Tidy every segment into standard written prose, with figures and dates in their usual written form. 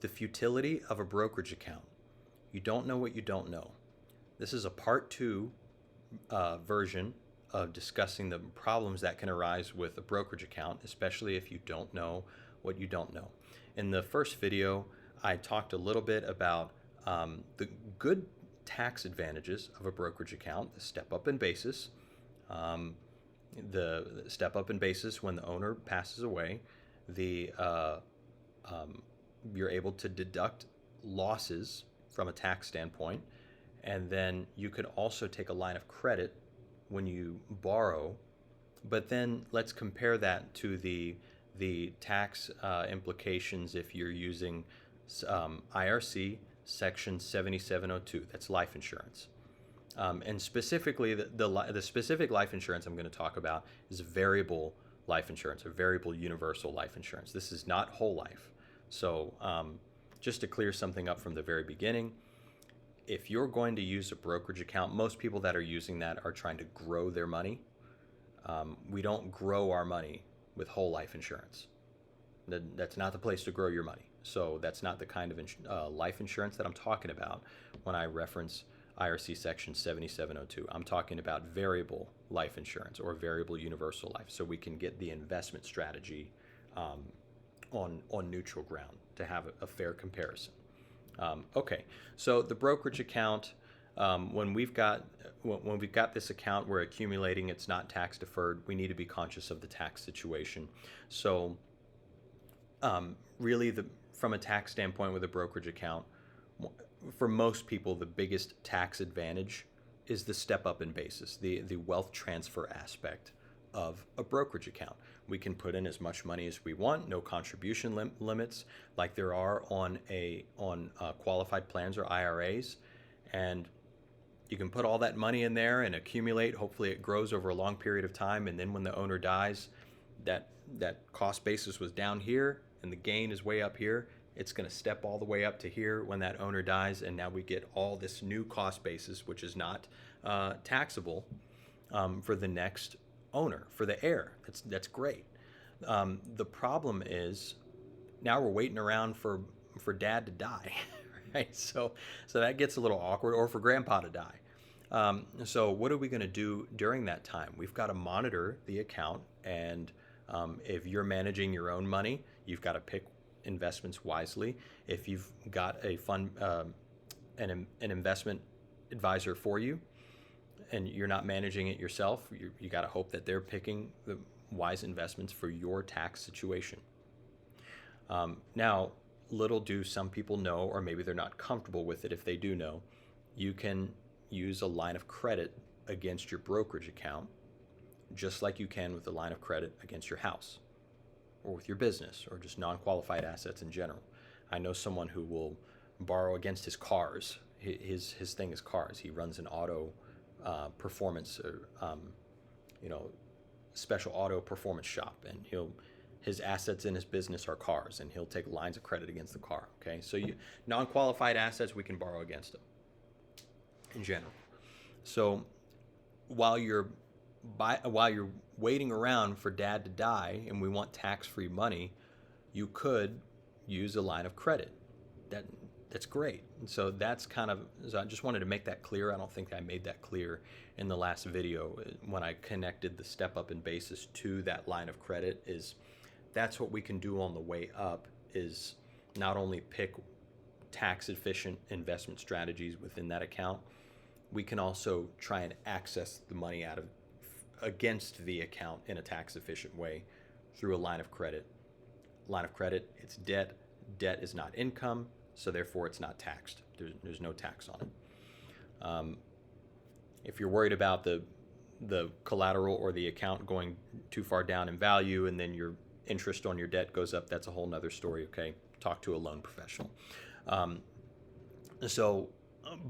The futility of a brokerage account. You don't know what you don't know. This is a part two version of discussing the problems that can arise with a brokerage account, especially if you don't know what you don't know. In the first video, I talked a little bit about the good tax advantages of a brokerage account, the step up in basis, the step up in basis when the owner passes away, the you're able to deduct losses from a tax standpoint, and then you could also take a line of credit when you borrow. But then let's compare that to the tax implications if you're using IRC Section 7702. That's life insurance. And specifically, the specific life insurance I'm going to talk about is variable life insurance, or variable universal life insurance. This is not whole life. So just to clear something up from the very beginning, if you're going to use a brokerage account, most people that are using that are trying to grow their money. We don't grow our money with whole life insurance. That's not the place to grow your money. So that's not the kind of life insurance that I'm talking about when I reference IRC Section 7702. I'm talking about variable life insurance or variable universal life, so we can get the investment strategy on neutral ground to have a fair comparison. Okay, so the brokerage account, when we've got this account, we're accumulating. It's not tax deferred. We need to be conscious of the tax situation. So, really, from a tax standpoint, with a brokerage account, for most people, the biggest tax advantage is the step up in basis, the wealth transfer aspect of a brokerage account. We can put in as much money as we want, no contribution limits like there are on qualified plans or IRAs, and you can put all that money in there and accumulate. Hopefully it grows over a long period of time, and then when the owner dies, that cost basis was down here and the gain is way up here. It's going to step all the way up to here when that owner dies, and now we get all this new cost basis, which is not taxable for the next owner, for the heir. That's great. The problem is now we're waiting around for dad to die, right? So that gets a little awkward, or for grandpa to die. So what are we going to do during that time? We've got to monitor the account, and if you're managing your own money, you've got to pick investments wisely. If you've got a fund, an investment advisor for you, and you're not managing it yourself, you got to hope that they're picking the wise investments for your tax situation. Now, little do some people know, or maybe they're not comfortable with it if they do know, you can use a line of credit against your brokerage account, just like you can with a line of credit against your house, or with your business, or just non-qualified assets in general. I know someone who will borrow against his cars. His thing is cars. He runs an auto performance, special auto performance shop, and his assets in his business are cars, and he'll take lines of credit against the car. Okay, so non-qualified assets we can borrow against them in general. So while you're waiting around for dad to die and we want tax-free money, you could use a line of credit. That's great. And so so I just wanted to make that clear. I don't think I made that clear in the last video when I connected the step up in basis to that line of credit. That's what we can do on the way up, is not only pick tax efficient investment strategies within that account, we can also try and access the money against the account in a tax efficient way through a line of credit. Line of credit, it's debt. Debt is not income, so therefore it's not taxed. There's no tax on it. If you're worried about the collateral or the account going too far down in value and then your interest on your debt goes up, that's a whole nother story. Okay, talk to a loan professional.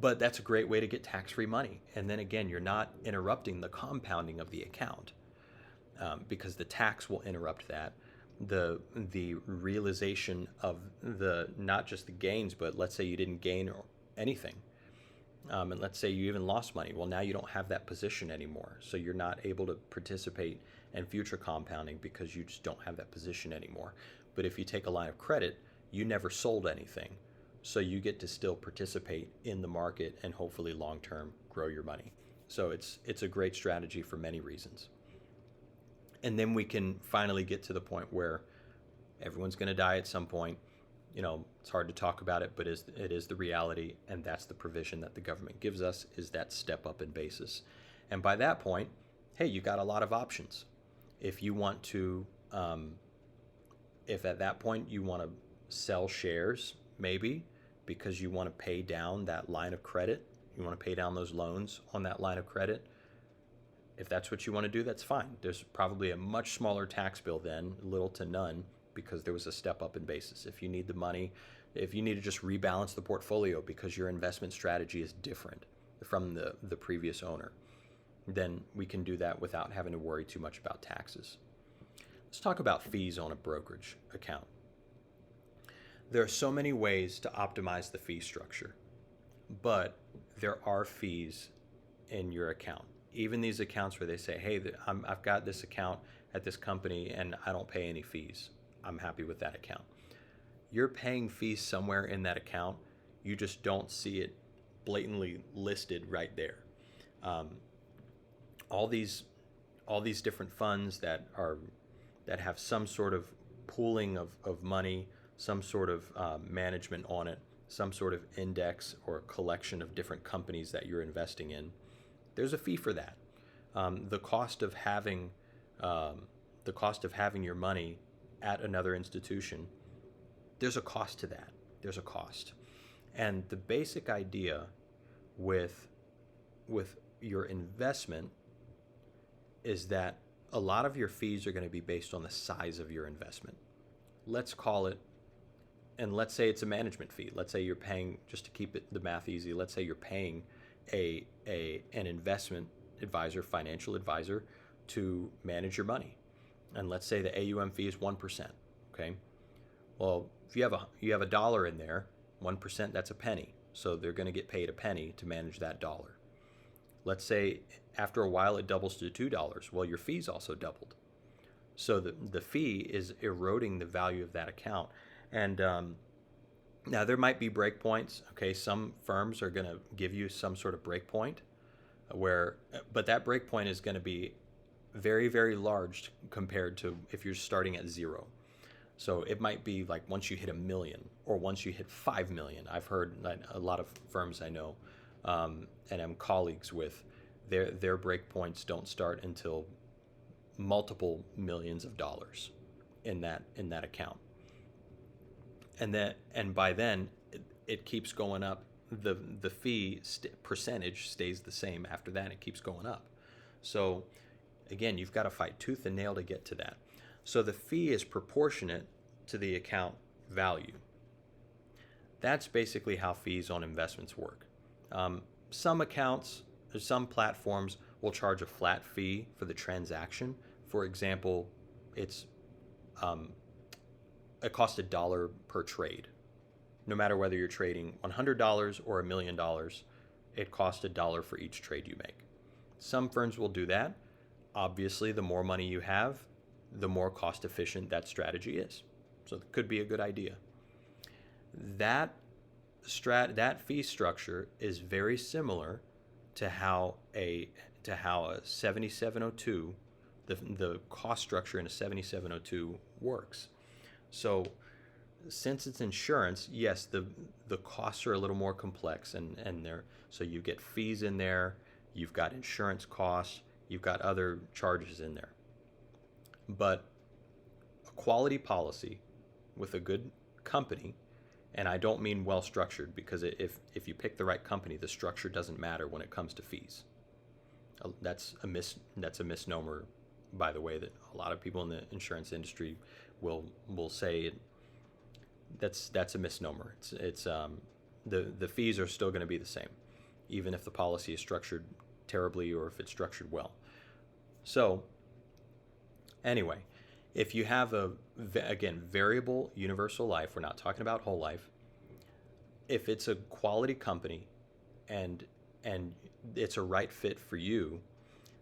But that's a great way to get tax-free money. And then again, you're not interrupting the compounding of the account, because the tax will interrupt that. The realization of not just the gains, but let's say you didn't gain anything, and let's say you even lost money. Well, now you don't have that position anymore, so you're not able to participate in future compounding because you just don't have that position anymore. But if you take a line of credit, you never sold anything. So you get to still participate in the market and hopefully long term grow your money. So it's a great strategy for many reasons. And then we can finally get to the point where everyone's going to die at some point. It's hard to talk about it, but it is the reality, and that's the provision that the government gives us, is that step up in basis. And by that point, hey, you got a lot of options. If you want to, if at that point you want to sell shares, maybe because you want to pay down that line of credit, you want to pay down those loans on that line of credit. If that's what you want to do, that's fine. There's probably a much smaller tax bill then, little to none, because there was a step up in basis. If you need the money, if you need to just rebalance the portfolio because your investment strategy is different from the previous owner, then we can do that without having to worry too much about taxes. Let's talk about fees on a brokerage account. There are so many ways to optimize the fee structure, but there are fees in your account. Even these accounts where they say, hey, I've got this account at this company and I don't pay any fees. I'm happy with that account. You're paying fees somewhere in that account. You just don't see it blatantly listed right there. All these different funds that have some sort of pooling of money, some sort of management on it, some sort of index or collection of different companies that you're investing in. There's a fee for that. The cost of having your money at another institution, there's a cost to that. There's a cost. And the basic idea with your investment is that a lot of your fees are going to be based on the size of your investment. Let's call it, and let's say it's a management fee. Let's say you're paying, just to keep the math easy, let's say you're paying an investment advisor, financial advisor, to manage your money. And let's say the AUM fee is 1%. Okay. Well, if you have a dollar in there, 1%, that's a penny. So they're going to get paid a penny to manage that dollar. Let's say after a while it doubles to $2. Well, your fees also doubled. So the fee is eroding the value of that account. And now there might be breakpoints. Okay, some firms are going to give you some sort of breakpoint, but that breakpoint is going to be very, very large compared to if you're starting at zero. So it might be like once you hit 1 million or once you hit 5 million. I've heard a lot of firms I know and I'm colleagues with, their breakpoints don't start until multiple millions of dollars in that account. And by then it keeps going up. The fee percentage stays the same after that. It keeps going up. So again, you've got to fight tooth and nail to get to that. So the fee is proportionate to the account value. That's basically how fees on investments work. Some accounts, some platforms will charge a flat fee for the transaction. For example, it costs $1 per trade. No matter whether you're trading $100 or $1 million, it costs $1 for each trade you make. Some firms will do that. Obviously, the more money you have, the more cost efficient that strategy is. So it could be a good idea. That fee structure is very similar to how a 7702, the cost structure in a 7702 works. So since it's insurance, yes, the costs are a little more complex, and so you get fees in there, you've got insurance costs, you've got other charges in there. But a quality policy with a good company, and I don't mean well structured, because if you pick the right company, the structure doesn't matter when it comes to fees. That's a misnomer, by the way, that a lot of people in the insurance industry will say that's a misnomer. It's the fees are still going to be the same, even if the policy is structured terribly or if it's structured well. So anyway, if you have again, variable universal life, we're not talking about whole life. If it's a quality company and it's a right fit for you,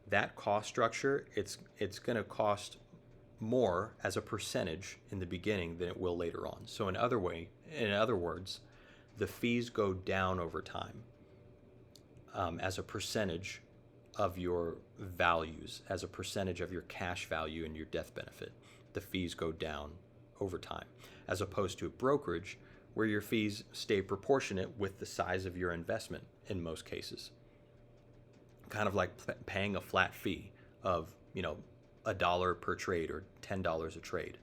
that cost structure, it's going to cost more as a percentage in the beginning than it will later on. So in other words, the fees go down over time as a percentage of your values, as a percentage of your cash value and your death benefit. The fees go down over time, as opposed to a brokerage where your fees stay proportionate with the size of your investment in most cases. Kind of like paying a flat fee of, $1 per trade or $10 a trade.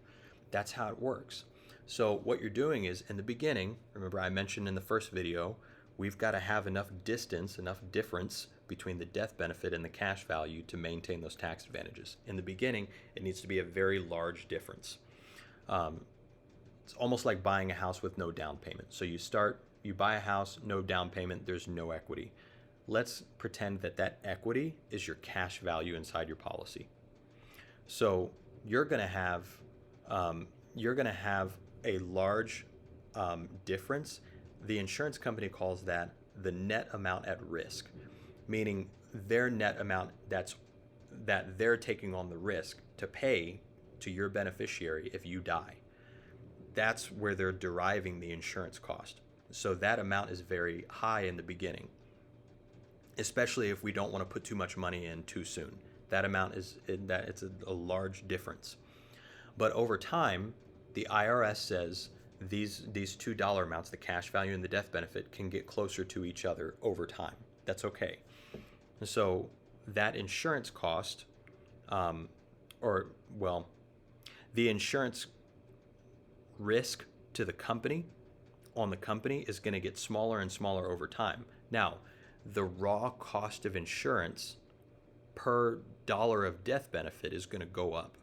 That's how it works. So what you're doing is, in the beginning, remember I mentioned in the first video, we've got to have enough distance, enough difference between the death benefit and the cash value to maintain those tax advantages. In the beginning, it needs to be a very large difference. It's almost like buying a house with no down payment. So you buy a house, no down payment, there's no equity. Let's pretend that equity is your cash value inside your policy. So you're going to have a large difference. The insurance company calls that the net amount at risk, meaning their net amount that they're taking on the risk to pay to your beneficiary if you die. That's where they're deriving the insurance cost. So that amount is very high in the beginning, especially if we don't want to put too much money in too soon. That amount it's a large difference. But over time, the IRS says these two dollar amounts, the cash value and the death benefit, can get closer to each other over time. That's okay. So that insurance cost, the insurance risk to the company, is going to get smaller and smaller over time. Now, the raw cost of insurance per dollar of death benefit is going to go up.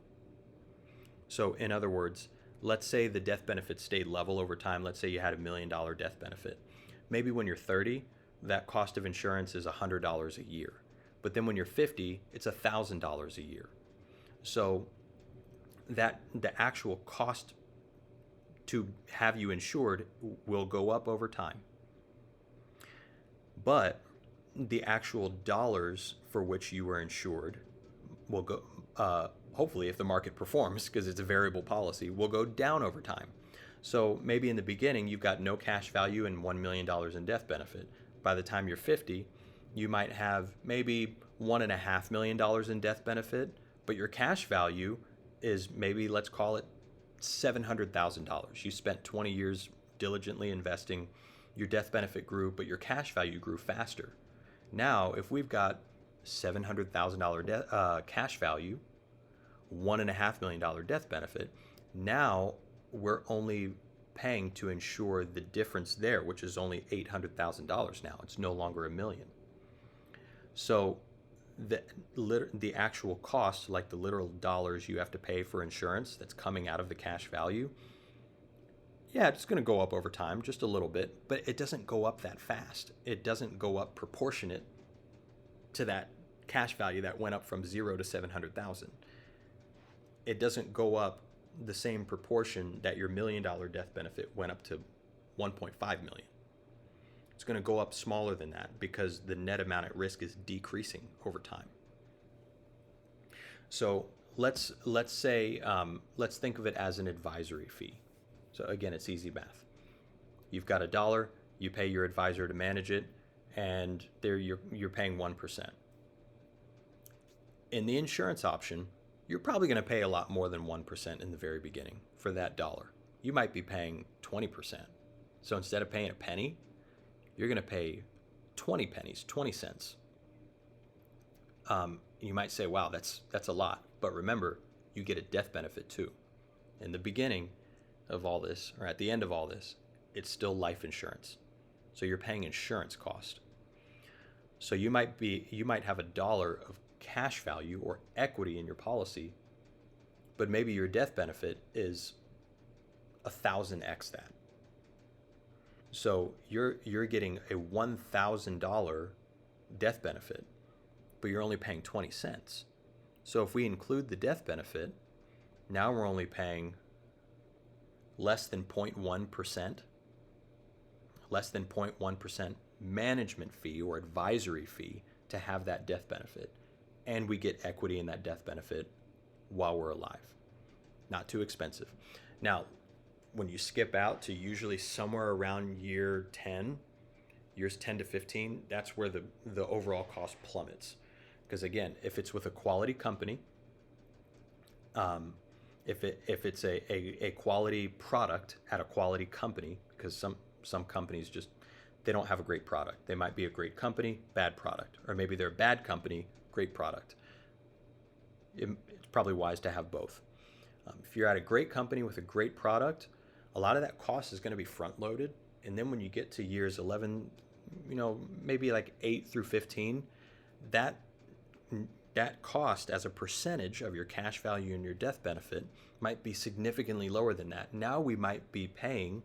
So in other words, let's say the death benefit stayed level over time. Let's say you had $1 million death benefit. Maybe when you're 30, that cost of insurance is $100 a year. But then when you're 50, it's $1,000 a year. So that the actual cost to have you insured will go up over time. But the actual dollars for which you were insured will go, hopefully if the market performs, because it's a variable policy, will go down over time. So maybe in the beginning you've got no cash value and $1 million in death benefit. By the time you're 50, you might have maybe $1.5 million in death benefit, but your cash value is maybe, let's call it $700,000. You spent 20 years diligently investing, your death benefit grew, but your cash value grew faster. Now, if we've got $700,000 cash value, $1.5 million death benefit, now we're only paying to insure the difference there, which is only $800,000 now. It's no longer $1 million. So the actual cost, like the literal dollars you have to pay for insurance that's coming out of the cash value, yeah, it's going to go up over time just a little bit, but it doesn't go up that fast. It doesn't go up proportionate to that cash value that went up from 0 to 700,000. It doesn't go up the same proportion that your $1 million death benefit went up to 1.5 million. It's going to go up smaller than that because the net amount at risk is decreasing over time. So let's say let's think of it as an advisory fee. So again, it's easy math. You've got $1, you pay your advisor to manage it, and there you're paying 1%. In the insurance option, you're probably going to pay a lot more than 1% in the very beginning for that dollar. You might be paying 20%. So instead of paying a penny, you're going to pay 20 pennies, 20 cents. You might say, wow, that's a lot. But remember, you get a death benefit too. In the beginning of all this, or at the end of all this, it's still life insurance. So you're paying insurance cost. So you might have $1 of cash value or equity in your policy, but maybe your death benefit is 1,000x that. So you're getting a $1,000 death benefit, but you're only paying 20 cents. So if we include the death benefit, now we're only paying less than 0.1% management fee or advisory fee to have that death benefit. And we get equity in that death benefit while we're alive. not too expensive. Now, when you skip out to usually somewhere around years 10 to 15, that's where the overall cost plummets. Because again, if it's with a quality company, if it's a quality product at a quality company, because some companies just, they don't have a great product. They might be a great company, bad product, or maybe they're a bad company, great product. It's probably wise to have both. If you're at a great company with a great product, a lot of that cost is going to be front loaded, and then when you get to years 11, maybe like 8 through 15, that cost as a percentage of your cash value and your death benefit might be significantly lower than that. Now we might be paying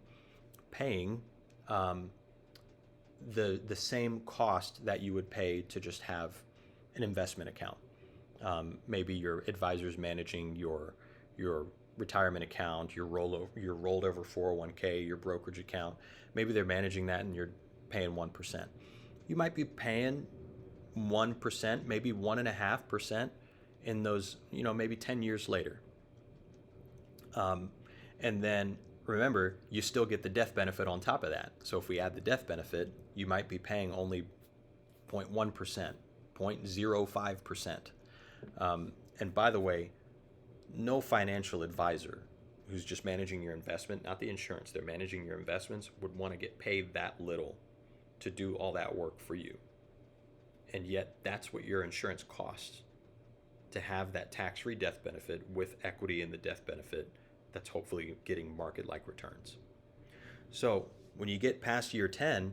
the same cost that you would pay to just have an investment account. Maybe your advisor's managing your retirement account, your rolled over 401k, your brokerage account. Maybe they're managing that and you're paying 1%. You might be paying 1%, maybe 1.5% in those, maybe 10 years later. And then remember, you still get the death benefit on top of that. So if we add the death benefit, you might be paying only 0.1%, 0.05%. And by the way, no financial advisor who's just managing your investment, not the insurance, they're managing your investments, would want to get paid that little to do all that work for you. And yet that's what your insurance costs, to have that tax-free death benefit with equity in the death benefit that's hopefully getting market-like returns. So when you get past year 10,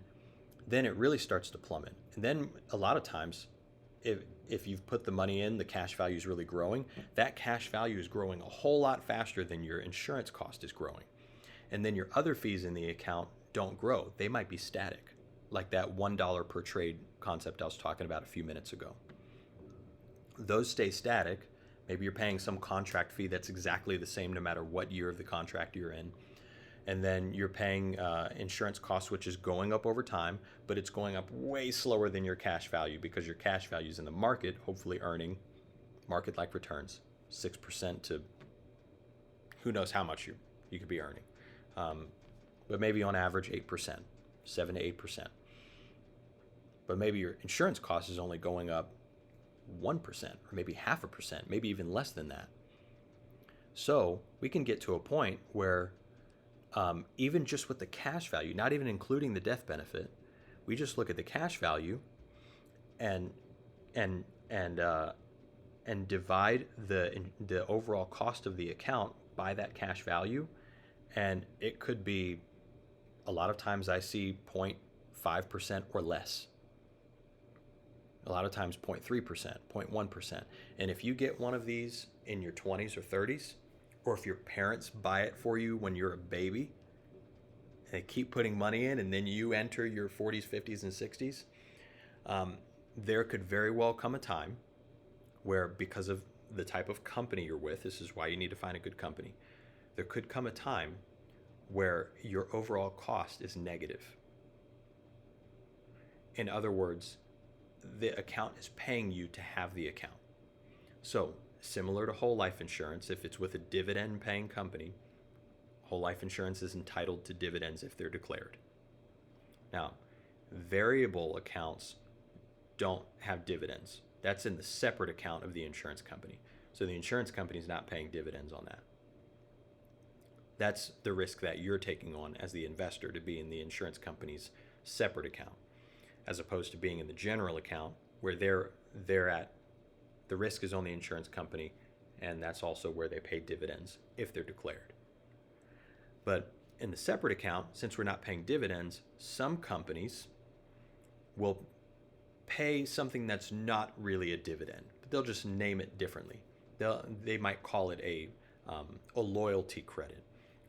then it really starts to plummet. And then a lot of times, if you've put the money in, the cash value is really growing. That cash value is growing a whole lot faster than your insurance cost is growing. And then your other fees in the account don't grow. They might be static, like that $1 per trade concept I was talking about a few minutes ago. Those stay static. Maybe you're paying some contract fee that's exactly the same no matter what year of the contract you're in. And then you're paying insurance costs, which is going up over time, but it's going up way slower than your cash value, because your cash value is in the market, hopefully earning market-like returns, 6% to who knows how much you could be earning. But maybe on average 8%, 7 to 8%. But maybe your insurance cost is only going up 1%, or maybe 0.5%, maybe even less than that. So we can get to a point where even just with the cash value, not even including the death benefit, we just look at the cash value and divide the overall cost of the account by that cash value, and it could be, a lot of times I see 0.5% or less. A lot of times 0.3%, 0.1%. And if you get one of these in your 20s or 30s, or if your parents buy it for you when you're a baby, and they keep putting money in, and then you enter your 40s, 50s, and 60s, there could very well come a time where, because of the type of company you're with, this is why you need to find a good company, there could come a time where your overall cost is negative. In other words, the account is paying you to have the account. So similar to whole life insurance, if it's with a dividend paying company, whole life insurance is entitled to dividends if they're declared. Now, variable accounts don't have dividends. That's in the separate account of the insurance company. So the insurance company is not paying dividends on that. That's the risk that you're taking on as the investor, to be in the insurance company's separate account, as opposed to being in the general account, where they're at, the risk is on the insurance company, and that's also where they pay dividends if they're declared. But in the separate account, since we're not paying dividends, some companies will pay something that's not really a dividend, but they'll just name it differently. They might call it a loyalty credit,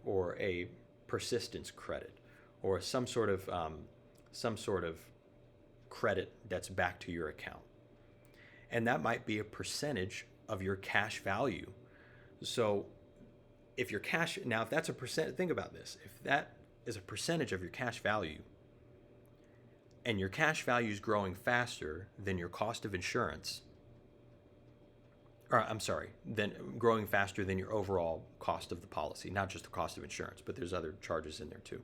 or a persistence credit, or some sort of credit that's back to your account. And that might be a percentage of your cash value. So if that's a percent, think about this. If that is a percentage of your cash value, and your cash value is growing faster than your cost of insurance, or I'm sorry, than growing faster than your overall cost of the policy, not just the cost of insurance, but there's other charges in there too.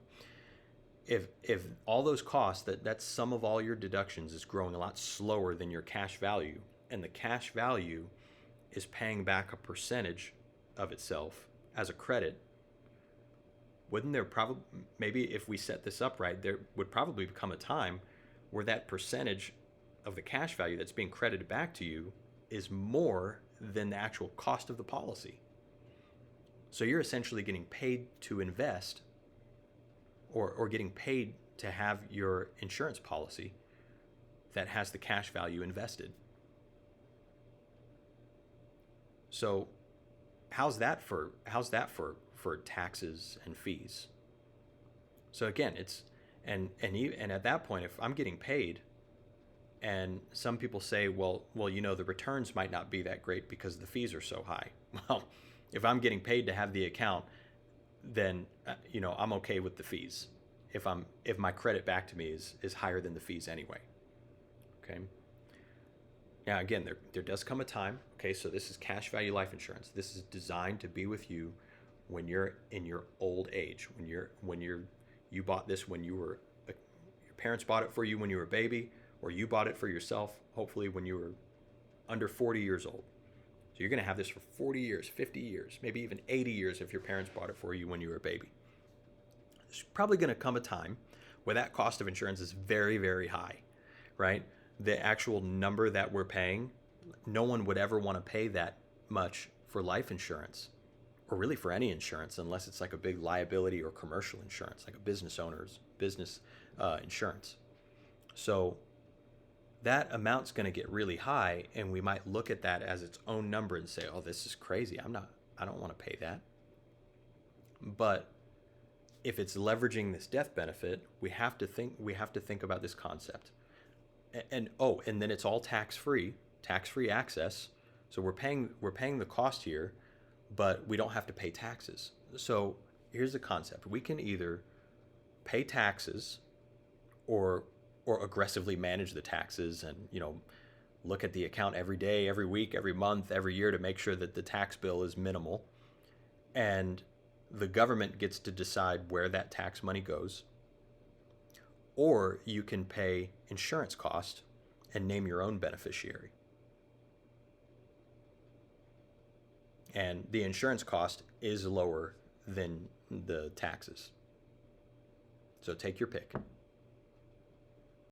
If all those costs, that sum of all your deductions is growing a lot slower than your cash value, and the cash value is paying back a percentage of itself as a credit, wouldn't there probably, maybe if we set this up right, there would probably become a time where that percentage of the cash value that's being credited back to you is more than the actual cost of the policy. So you're essentially getting paid to invest, or getting paid to have your insurance policy that has the cash value invested. So how's that for taxes and fees? So again, it's and at that point, if I'm getting paid, and some people say, well, the returns might not be that great because the fees are so high. Well, if I'm getting paid to have the account, then I'm okay with the fees. If my credit back to me is higher than the fees anyway. Okay. Now again, there does come a time. Okay, so this is cash value life insurance. This is designed to be with you when you're in your old age. You bought this when your parents bought it for you when you were a baby, or you bought it for yourself, hopefully when you were under 40 years old. So you're going to have this for 40 years, 50 years, maybe even 80 years if your parents bought it for you when you were a baby. There's probably going to come a time where that cost of insurance is very, very high, right? The actual number that we're paying, no one would ever want to pay that much for life insurance, or really for any insurance, unless it's like a big liability or commercial insurance, like a business owner's business insurance. So that amount's going to get really high, and we might look at that as its own number and say, oh, this is crazy. I don't want to pay that. But if it's leveraging this death benefit, we have to think about this concept. And then it's all tax-free access. So we're paying the cost here, but we don't have to pay taxes. So here's the concept. We can either pay taxes or aggressively manage the taxes, and look at the account every day, every week, every month, every year to make sure that the tax bill is minimal, and the government gets to decide where that tax money goes. Or you can pay insurance cost and name your own beneficiary. And the insurance cost is lower than the taxes. So take your pick.